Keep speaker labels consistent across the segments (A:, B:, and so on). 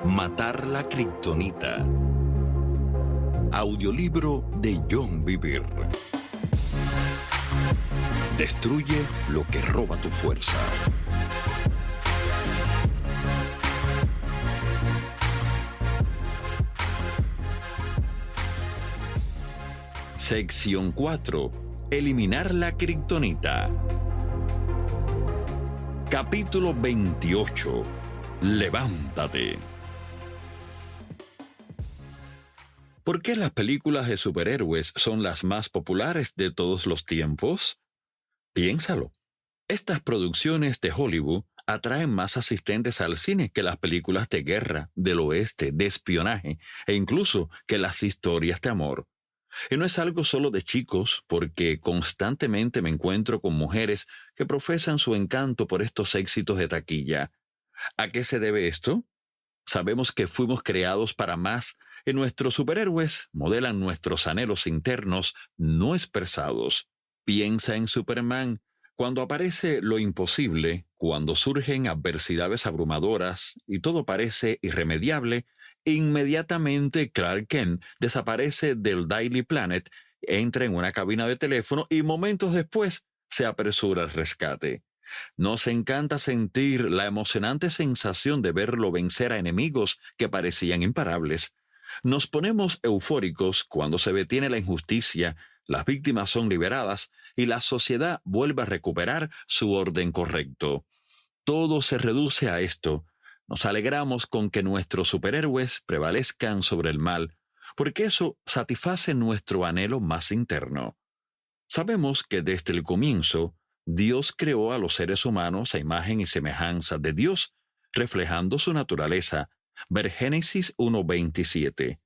A: Matar la kriptonita. Audiolibro de John Bevere. Destruye lo que roba tu fuerza. Sección 4. Eliminar la kriptonita. Capítulo 28. Levántate. ¿Por qué las películas de superhéroes son las más populares de todos los tiempos? Piénsalo. Estas producciones de Hollywood atraen más asistentes al cine que las películas de guerra, del oeste, de espionaje e incluso que las historias de amor. Y no es algo solo de chicos, porque constantemente me encuentro con mujeres que profesan su encanto por estos éxitos de taquilla. ¿A qué se debe esto? Sabemos que fuimos creados para más y nuestros superhéroes modelan nuestros anhelos internos no expresados. Piensa en Superman. Cuando aparece lo imposible, cuando surgen adversidades abrumadoras y todo parece irremediable, inmediatamente Clark Kent desaparece del Daily Planet, entra en una cabina de teléfono y momentos después se apresura al rescate. Nos encanta sentir la emocionante sensación de verlo vencer a enemigos que parecían imparables. Nos ponemos eufóricos cuando se detiene la injusticia, las víctimas son liberadas y la sociedad vuelve a recuperar su orden correcto. Todo se reduce a esto. Nos alegramos con que nuestros superhéroes prevalezcan sobre el mal, porque eso satisface nuestro anhelo más interno. Sabemos que desde el comienzo, Dios creó a los seres humanos a imagen y semejanza de Dios, reflejando su naturaleza. Ver Génesis 1:27.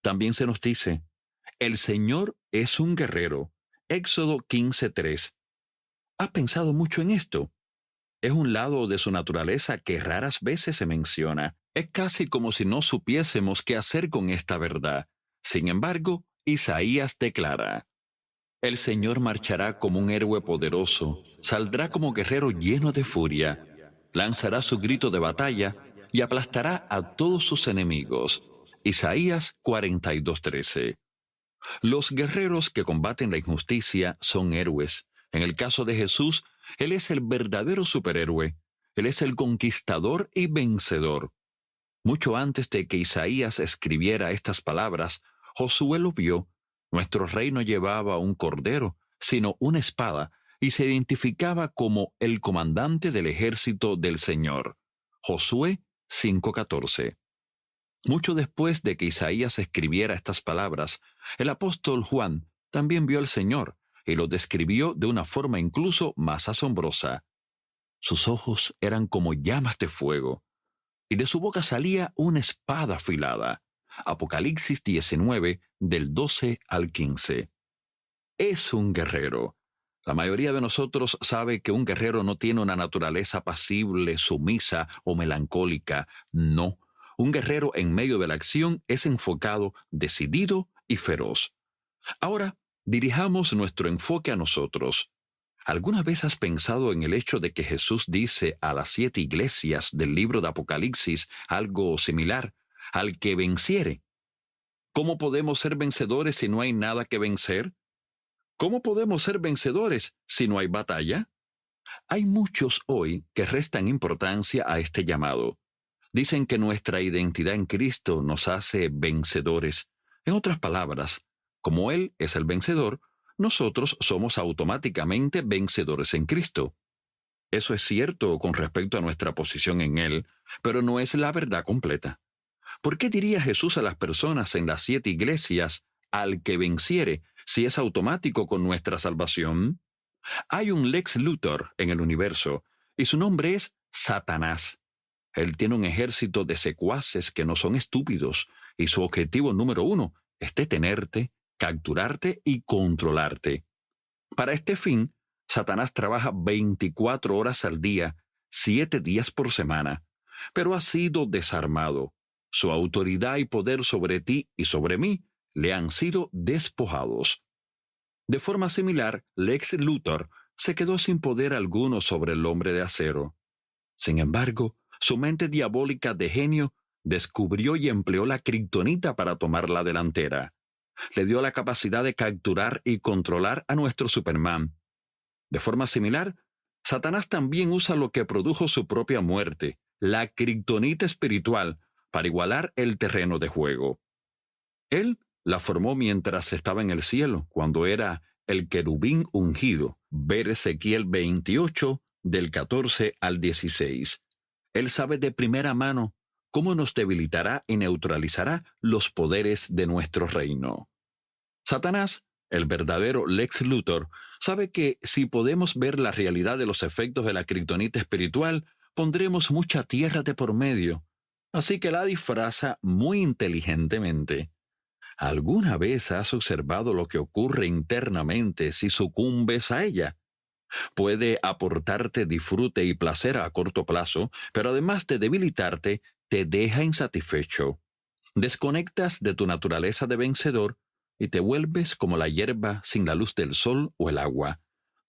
A: También se nos dice, el Señor es un guerrero. Éxodo 15:3. ¿Has pensado mucho en esto? Es un lado de su naturaleza que raras veces se menciona. Es casi como si no supiésemos qué hacer con esta verdad. Sin embargo, Isaías declara, el Señor marchará como un héroe poderoso, saldrá como guerrero lleno de furia, lanzará su grito de batalla y aplastará a todos sus enemigos. Isaías 42:13. Los guerreros que combaten la injusticia son héroes. En el caso de Jesús, Él es el verdadero superhéroe. Él es el conquistador y vencedor. Mucho antes de que Isaías escribiera estas palabras, Josué lo vio. Nuestro rey no llevaba un cordero, sino una espada, y se identificaba como el comandante del ejército del Señor. Josué 5:14. Mucho después de que Isaías escribiera estas palabras, el apóstol Juan también vio al Señor y lo describió de una forma incluso más asombrosa. Sus ojos eran como llamas de fuego, y de su boca salía una espada afilada. Apocalipsis 19, del 12 al 15. Es un guerrero. La mayoría de nosotros sabe que un guerrero no tiene una naturaleza pasible, sumisa o melancólica. No. Un guerrero en medio de la acción es enfocado, decidido y feroz. Ahora, dirijamos nuestro enfoque a nosotros. ¿Alguna vez has pensado en el hecho de que Jesús dice a las 7 iglesias del libro de Apocalipsis algo similar? Al que venciere. ¿Cómo podemos ser vencedores si no hay nada que vencer? ¿Cómo podemos ser vencedores si no hay batalla? Hay muchos hoy que restan importancia a este llamado. Dicen que nuestra identidad en Cristo nos hace vencedores. En otras palabras, como Él es el vencedor, nosotros somos automáticamente vencedores en Cristo. Eso es cierto con respecto a nuestra posición en Él, pero no es la verdad completa. ¿Por qué diría Jesús a las personas en las 7 iglesias, al que venciere, si es automático con nuestra salvación? Hay un Lex Luthor en el universo, y su nombre es Satanás. Él tiene un ejército de secuaces que no son estúpidos, y su objetivo número 1 es detenerte, capturarte y controlarte. Para este fin, Satanás trabaja 24 horas al día, 7 días por semana, pero ha sido desarmado. Su autoridad y poder sobre ti y sobre mí le han sido despojados. De forma similar, Lex Luthor se quedó sin poder alguno sobre el hombre de acero. Sin embargo, su mente diabólica de genio descubrió y empleó la kriptonita para tomar la delantera. Le dio la capacidad de capturar y controlar a nuestro Superman. De forma similar, Satanás también usa lo que produjo su propia muerte, la kriptonita espiritual, para igualar el terreno de juego. Él la formó mientras estaba en el cielo, cuando era el querubín ungido. Ver Ezequiel 28, del 14 al 16. Él sabe de primera mano cómo nos debilitará y neutralizará los poderes de nuestro reino. Satanás, el verdadero Lex Luthor, sabe que si podemos ver la realidad de los efectos de la kriptonita espiritual, pondremos mucha tierra de por medio. Así que la disfraza muy inteligentemente. ¿Alguna vez has observado lo que ocurre internamente si sucumbes a ella? Puede aportarte disfrute y placer a corto plazo, pero además de debilitarte, te deja insatisfecho. Desconectas de tu naturaleza de vencedor y te vuelves como la hierba sin la luz del sol o el agua.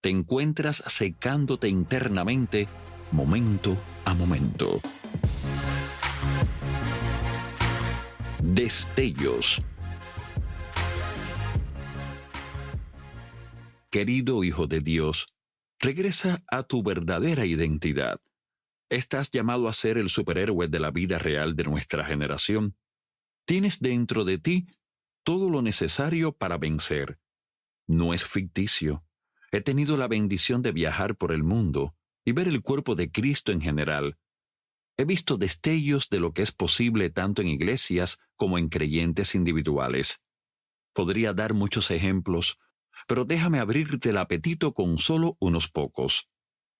A: Te encuentras secándote internamente, momento a momento. Destellos. Querido Hijo de Dios, regresa a tu verdadera identidad. Estás llamado a ser el superhéroe de la vida real de nuestra generación. Tienes dentro de ti todo lo necesario para vencer. No es ficticio. He tenido la bendición de viajar por el mundo y ver el cuerpo de Cristo en general. He visto destellos de lo que es posible tanto en iglesias como en creyentes individuales. Podría dar muchos ejemplos, pero déjame abrirte el apetito con solo unos pocos.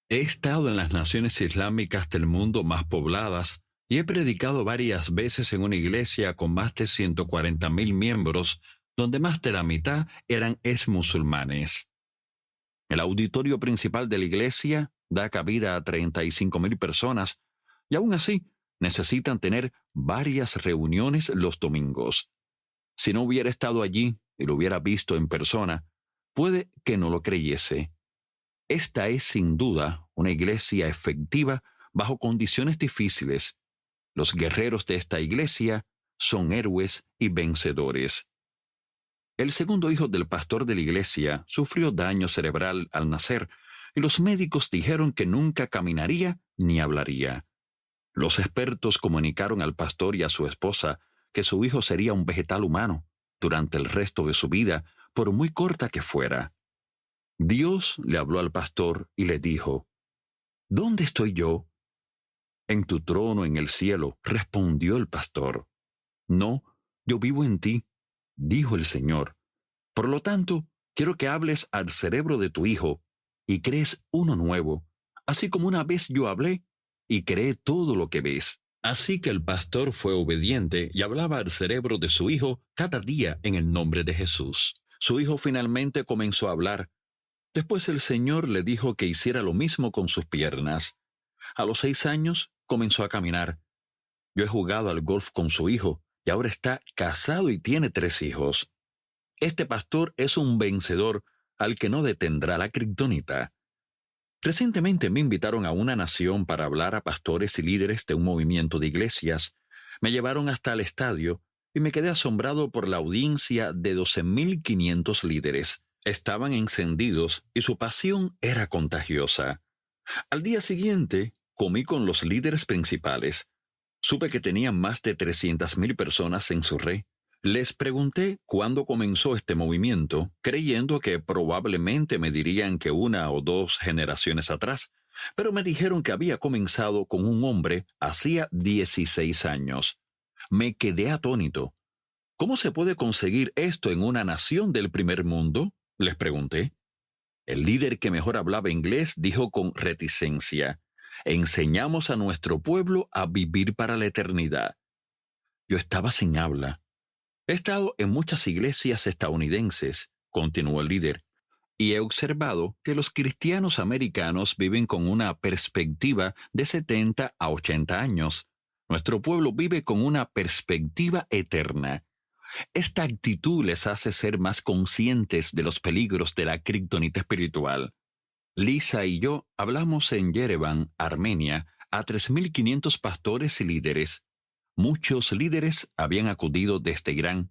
A: He estado en las naciones islámicas del mundo más pobladas y he predicado varias veces en una iglesia con más de 140,000 miembros, donde más de la mitad eran musulmanes. El auditorio principal de la iglesia da cabida a 35,000 personas y aún así necesitan tener varias reuniones los domingos. Si no hubiera estado allí y lo hubiera visto en persona, puede que no lo creyese. Esta es sin duda una iglesia efectiva bajo condiciones difíciles. Los guerreros de esta iglesia son héroes y vencedores. El segundo hijo del pastor de la iglesia sufrió daño cerebral al nacer y los médicos dijeron que nunca caminaría ni hablaría. Los expertos comunicaron al pastor y a su esposa que su hijo sería un vegetal humano durante el resto de su vida, por muy corta que fuera. Dios le habló al pastor y le dijo: ¿Dónde estoy yo? En tu trono en el cielo, respondió el pastor. No, yo vivo en ti, dijo el Señor. Por lo tanto, quiero que hables al cerebro de tu hijo y crees uno nuevo, así como una vez yo hablé y creé todo lo que ves. Así que el pastor fue obediente y hablaba al cerebro de su hijo cada día en el nombre de Jesús. Su hijo finalmente comenzó a hablar. Después el Señor le dijo que hiciera lo mismo con sus piernas. A los 6 años comenzó a caminar. Yo he jugado al golf con su hijo y ahora está casado y tiene 3 hijos. Este pastor es un vencedor al que no detendrá la kriptonita. Recientemente me invitaron a una nación para hablar a pastores y líderes de un movimiento de iglesias. Me llevaron hasta el estadio y me quedé asombrado por la audiencia de 12,500 líderes. Estaban encendidos y su pasión era contagiosa. Al día siguiente, comí con los líderes principales. Supe que tenían más de 300,000 personas en su red. Les pregunté cuándo comenzó este movimiento, creyendo que probablemente me dirían que 1 o 2 generaciones atrás, pero me dijeron que había comenzado con un hombre hacía 16 años. Me quedé atónito. ¿Cómo se puede conseguir esto en una nación del primer mundo?, les pregunté. El líder que mejor hablaba inglés dijo con reticencia: enseñamos a nuestro pueblo a vivir para la eternidad. Yo estaba sin habla. He estado en muchas iglesias estadounidenses, continuó el líder, y he observado que los cristianos americanos viven con una perspectiva de 70 a 80 años. Nuestro pueblo vive con una perspectiva eterna. Esta actitud les hace ser más conscientes de los peligros de la kriptonita espiritual. Lisa y yo hablamos en Yerevan, Armenia, a 3,500 pastores y líderes. Muchos líderes habían acudido desde Irán.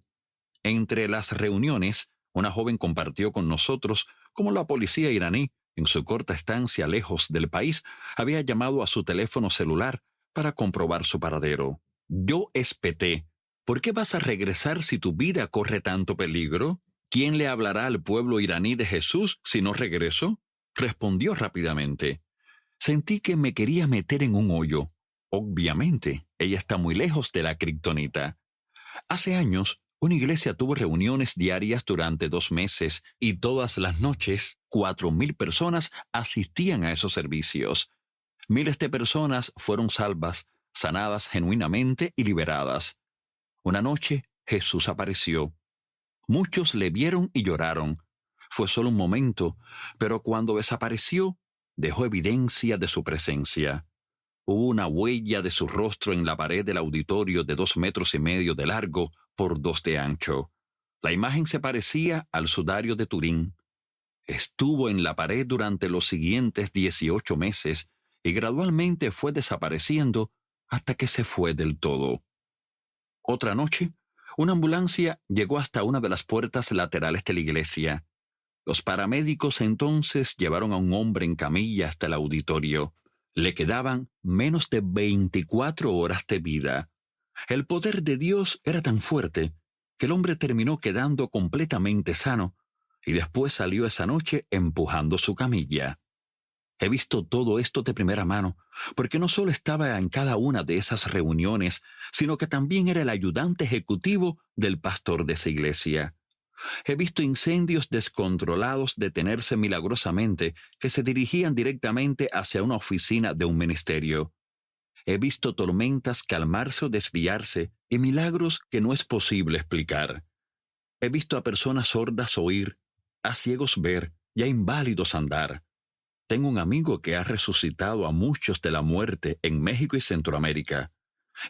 A: Entre las reuniones, una joven compartió con nosotros cómo la policía iraní, en su corta estancia lejos del país, había llamado a su teléfono celular para comprobar su paradero. Yo espeté: ¿por qué vas a regresar si tu vida corre tanto peligro? ¿Quién le hablará al pueblo iraní de Jesús si no regreso? Respondió rápidamente. Sentí que me quería meter en un hoyo. Obviamente, ella está muy lejos de la kriptonita. Hace años, una iglesia tuvo reuniones diarias durante 2 meses y todas las noches 4,000 personas asistían a esos servicios. Miles de personas fueron salvas, sanadas genuinamente y liberadas. Una noche, Jesús apareció. Muchos le vieron y lloraron. Fue solo un momento, pero cuando desapareció, dejó evidencia de su presencia. Hubo una huella de su rostro en la pared del auditorio de 2,5 metros de largo por 2 de ancho. La imagen se parecía al sudario de Turín. Estuvo en la pared durante los siguientes 18 meses y gradualmente fue desapareciendo hasta que se fue del todo. Otra noche, una ambulancia llegó hasta una de las puertas laterales de la iglesia. Los paramédicos entonces llevaron a un hombre en camilla hasta el auditorio. Le quedaban menos de 24 horas de vida. El poder de Dios era tan fuerte que el hombre terminó quedando completamente sano y después salió esa noche empujando su camilla. He visto todo esto de primera mano, porque no solo estaba en cada una de esas reuniones, sino que también era el ayudante ejecutivo del pastor de esa iglesia. He visto incendios descontrolados detenerse milagrosamente que se dirigían directamente hacia una oficina de un ministerio. He visto tormentas calmarse o desviarse y milagros que no es posible explicar. He visto a personas sordas oír, a ciegos ver y a inválidos andar. Tengo un amigo que ha resucitado a muchos de la muerte en México y Centroamérica.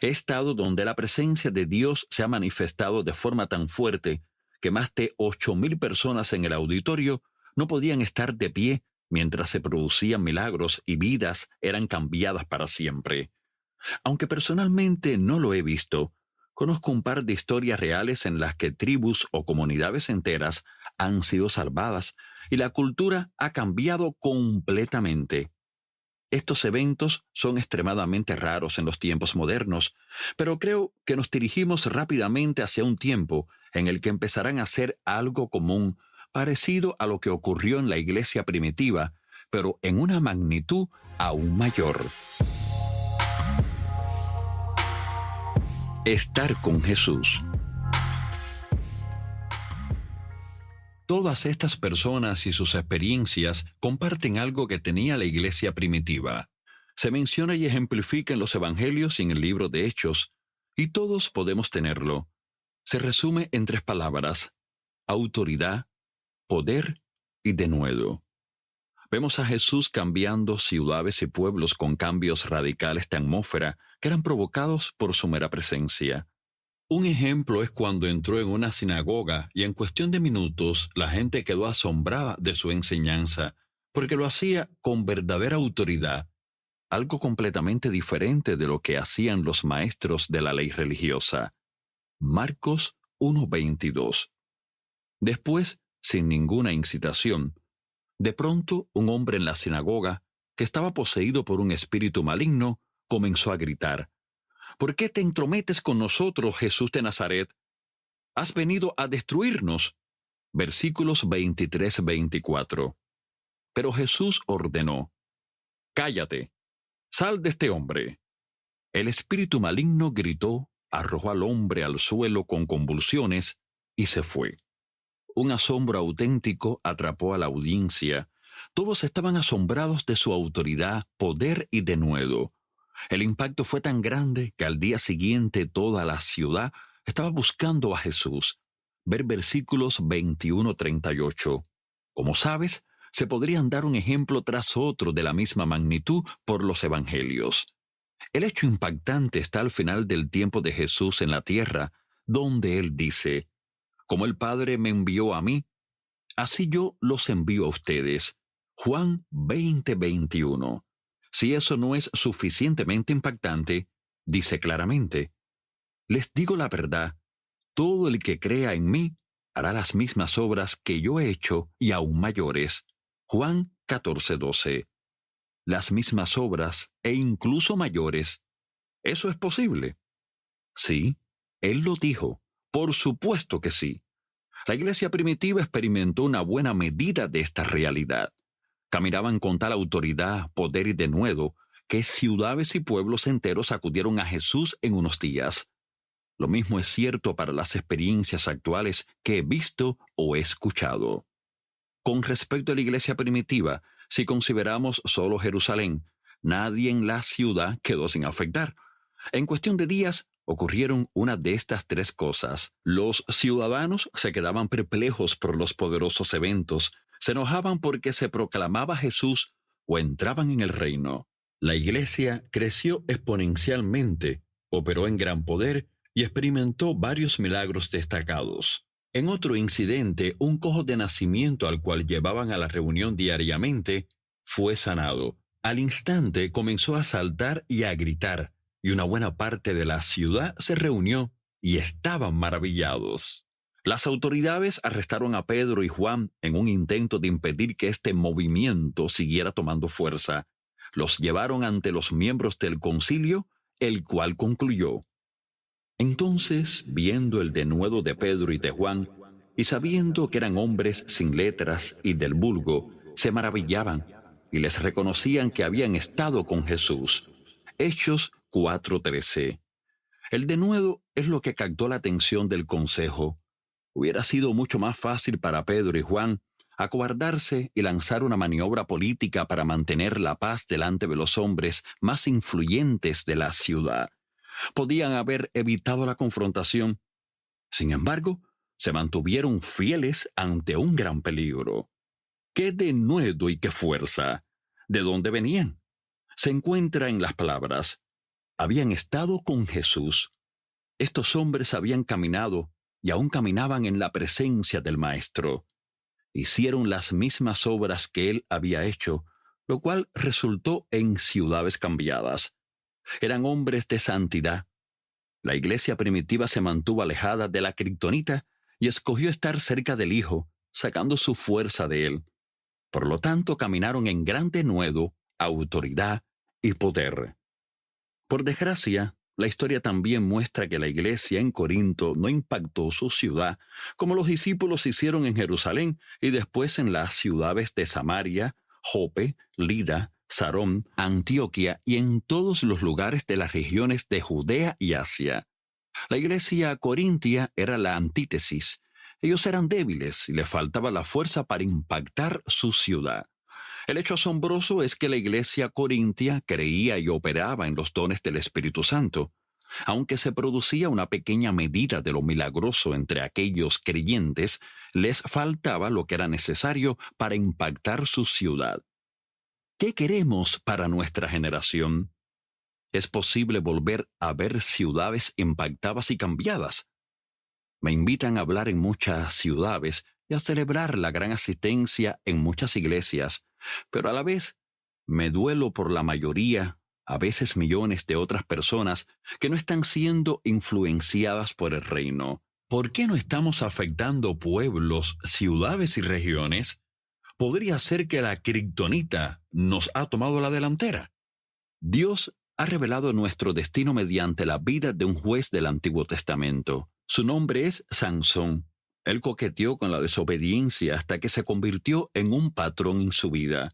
A: He estado donde la presencia de Dios se ha manifestado de forma tan fuerte que más de 8,000 personas en el auditorio no podían estar de pie mientras se producían milagros y vidas eran cambiadas para siempre. Aunque personalmente no lo he visto, conozco un par de historias reales en las que tribus o comunidades enteras han sido salvadas y la cultura ha cambiado completamente. Estos eventos son extremadamente raros en los tiempos modernos, pero creo que nos dirigimos rápidamente hacia un tiempo en el que empezarán a ser algo común, parecido a lo que ocurrió en la iglesia primitiva, pero en una magnitud aún mayor. Estar con Jesús. Todas estas personas y sus experiencias comparten algo que tenía la iglesia primitiva. Se menciona y ejemplifica en los evangelios y en el libro de Hechos, y todos podemos tenerlo. Se resume en 3 palabras: autoridad, poder y denuedo. Vemos a Jesús cambiando ciudades y pueblos con cambios radicales de atmósfera que eran provocados por su mera presencia. Un ejemplo es cuando entró en una sinagoga y en cuestión de minutos la gente quedó asombrada de su enseñanza, porque lo hacía con verdadera autoridad, algo completamente diferente de lo que hacían los maestros de la ley religiosa. Marcos 1:22. Después, sin ninguna incitación, de pronto un hombre en la sinagoga, que estaba poseído por un espíritu maligno, comenzó a gritar: ¿por qué te entrometes con nosotros, Jesús de Nazaret? ¿Has venido a destruirnos? Versículos 23-24. Pero Jesús ordenó: cállate, sal de este hombre. El espíritu maligno gritó, arrojó al hombre al suelo con convulsiones y se fue. Un asombro auténtico atrapó a la audiencia. Todos estaban asombrados de su autoridad, poder y denuedo. El impacto fue tan grande que al día siguiente toda la ciudad estaba buscando a Jesús. Ver versículos 21-38. Como sabes, se podrían dar un ejemplo tras otro de la misma magnitud por los evangelios. El hecho impactante está al final del tiempo de Jesús en la tierra, donde Él dice: como el Padre me envió a mí, así yo los envío a ustedes. Juan 20:21. Si eso no es suficientemente impactante, dice claramente: Les digo la verdad, todo el que crea en mí hará las mismas obras que yo he hecho y aún mayores. Juan 14:12. Las mismas obras e incluso mayores. ¿Eso es posible? Sí, él lo dijo. Por supuesto que sí. La iglesia primitiva experimentó una buena medida de esta realidad. Caminaban con tal autoridad, poder y denuedo que ciudades y pueblos enteros acudieron a Jesús en unos días. Lo mismo es cierto para las experiencias actuales que he visto o he escuchado. Con respecto a la iglesia primitiva, si consideramos solo Jerusalén, nadie en la ciudad quedó sin afectar. En cuestión de días, ocurrieron una de estas tres cosas. Los ciudadanos se quedaban perplejos por los poderosos eventos, se enojaban porque se proclamaba Jesús o entraban en el reino. La iglesia creció exponencialmente, operó en gran poder y experimentó varios milagros destacados. En otro incidente, un cojo de nacimiento al cual llevaban a la reunión diariamente fue sanado. Al instante comenzó a saltar y a gritar, y una buena parte de la ciudad se reunió y estaban maravillados. Las autoridades arrestaron a Pedro y Juan en un intento de impedir que este movimiento siguiera tomando fuerza. Los llevaron ante los miembros del concilio, el cual concluyó: entonces, viendo el denuedo de Pedro y de Juan, y sabiendo que eran hombres sin letras y del vulgo, se maravillaban y les reconocían que habían estado con Jesús. Hechos 4:13. El denuedo es lo que captó la atención del consejo. Hubiera sido mucho más fácil para Pedro y Juan acobardarse y lanzar una maniobra política para mantener la paz delante de los hombres más influyentes de la ciudad. Podían haber evitado la confrontación. Sin embargo, se mantuvieron fieles ante un gran peligro. ¡Qué denuedo y qué fuerza! ¿De dónde venían? Se encuentra en las palabras: habían estado con Jesús. Estos hombres habían caminado y aún caminaban en la presencia del Maestro. Hicieron las mismas obras que él había hecho, lo cual resultó en ciudades cambiadas. Eran hombres de santidad. La iglesia primitiva se mantuvo alejada de la kriptonita y escogió estar cerca del Hijo, sacando su fuerza de él. Por lo tanto, caminaron en gran denuedo, autoridad y poder. Por desgracia, la historia también muestra que la iglesia en Corinto no impactó su ciudad, como los discípulos hicieron en Jerusalén y después en las ciudades de Samaria, Jope, Lida, Sarón, Antioquía y en todos los lugares de las regiones de Judea y Asia. La iglesia corintia era la antítesis. Ellos eran débiles y les faltaba la fuerza para impactar su ciudad. El hecho asombroso es que la iglesia corintia creía y operaba en los dones del Espíritu Santo. Aunque se producía una pequeña medida de lo milagroso entre aquellos creyentes, les faltaba lo que era necesario para impactar su ciudad. ¿Qué queremos para nuestra generación? ¿Es posible volver a ver ciudades impactadas y cambiadas? Me invitan a hablar en muchas ciudades y a celebrar la gran asistencia en muchas iglesias, pero a la vez me duelo por la mayoría, a veces millones de otras personas que no están siendo influenciadas por el reino. ¿Por qué no estamos afectando pueblos, ciudades y regiones? ¿Podría ser que la kriptonita nos ha tomado la delantera? Dios ha revelado nuestro destino mediante la vida de un juez del Antiguo Testamento. Su nombre es Sansón. Él coqueteó con la desobediencia hasta que se convirtió en un patrón en su vida.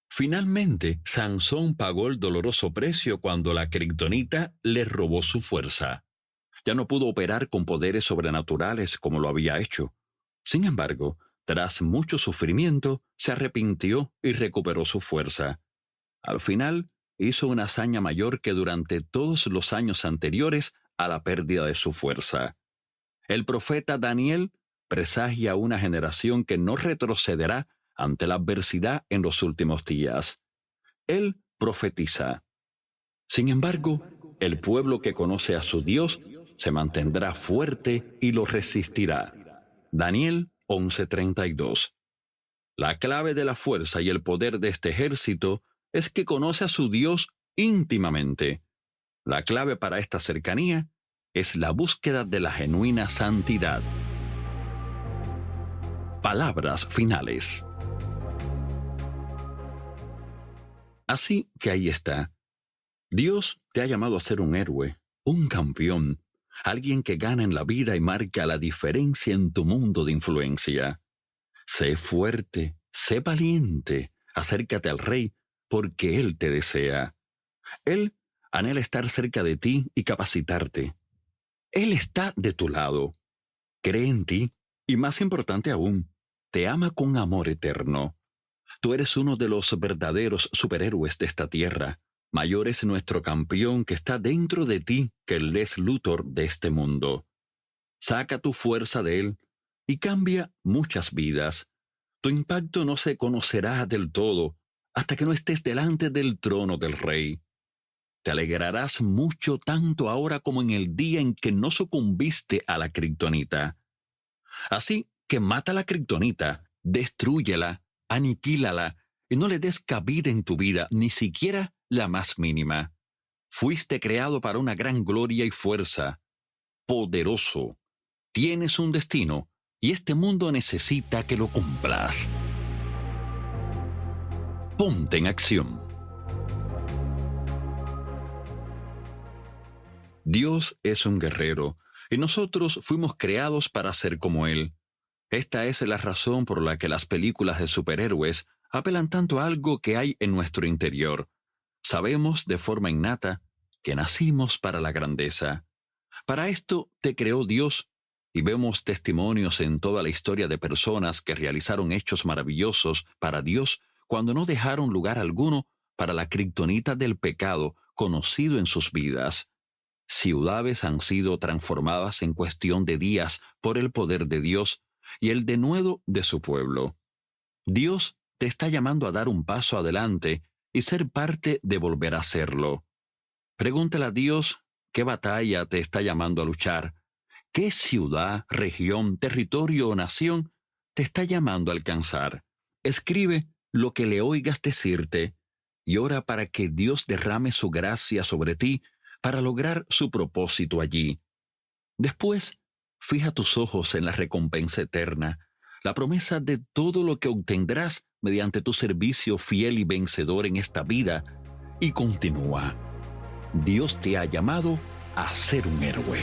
A: Finalmente, Sansón pagó el doloroso precio cuando la kriptonita le robó su fuerza. Ya no pudo operar con poderes sobrenaturales como lo había hecho. Sin embargo, tras mucho sufrimiento, se arrepintió y recuperó su fuerza. Al final, hizo una hazaña mayor que durante todos los años anteriores a la pérdida de su fuerza. El profeta Daniel presagia una generación que no retrocederá ante la adversidad en los últimos días. Él profetiza: sin embargo, el pueblo que conoce a su Dios se mantendrá fuerte y lo resistirá. Daniel 11:32. La clave de la fuerza y el poder de este ejército es que conoce a su Dios íntimamente. La clave para esta cercanía es la búsqueda de la genuina santidad. Palabras finales. Así que ahí está. Dios te ha llamado a ser un héroe, un campeón, alguien que gana en la vida y marca la diferencia en tu mundo de influencia. Sé fuerte, sé valiente, acércate al Rey, porque Él te desea. Él anhela estar cerca de ti y capacitarte. Él está de tu lado, cree en ti y, más importante aún, te ama con amor eterno. Tú eres uno de los verdaderos superhéroes de esta tierra. Mayor es nuestro campeón que está dentro de ti que el Lex Luthor de este mundo. Saca tu fuerza de él y cambia muchas vidas. Tu impacto no se conocerá del todo hasta que no estés delante del trono del Rey. Te alegrarás mucho tanto ahora como en el día en que no sucumbiste a la kriptonita. Así que mata la kriptonita, destrúyela, aniquílala y no le des cabida en tu vida, ni siquiera la más mínima. Fuiste creado para una gran gloria y fuerza. Poderoso. Tienes un destino y este mundo necesita que lo cumplas. Ponte en acción. Dios es un guerrero y nosotros fuimos creados para ser como Él. Esta es la razón por la que las películas de superhéroes apelan tanto a algo que hay en nuestro interior. Sabemos de forma innata que nacimos para la grandeza. Para esto te creó Dios, y vemos testimonios en toda la historia de personas que realizaron hechos maravillosos para Dios cuando no dejaron lugar alguno para la kriptonita del pecado conocido en sus vidas. Ciudades han sido transformadas en cuestión de días por el poder de Dios y el denuedo de su pueblo. Dios te está llamando a dar un paso adelante y ser parte de volver a hacerlo. Pregúntale a Dios qué batalla te está llamando a luchar, qué ciudad, región, territorio o nación te está llamando a alcanzar. Escribe lo que le oigas decirte y ora para que Dios derrame su gracia sobre ti para lograr su propósito allí. Después, fija tus ojos en la recompensa eterna, la promesa de todo lo que obtendrás mediante tu servicio fiel y vencedor en esta vida, y continúa. Dios te ha llamado a ser un héroe.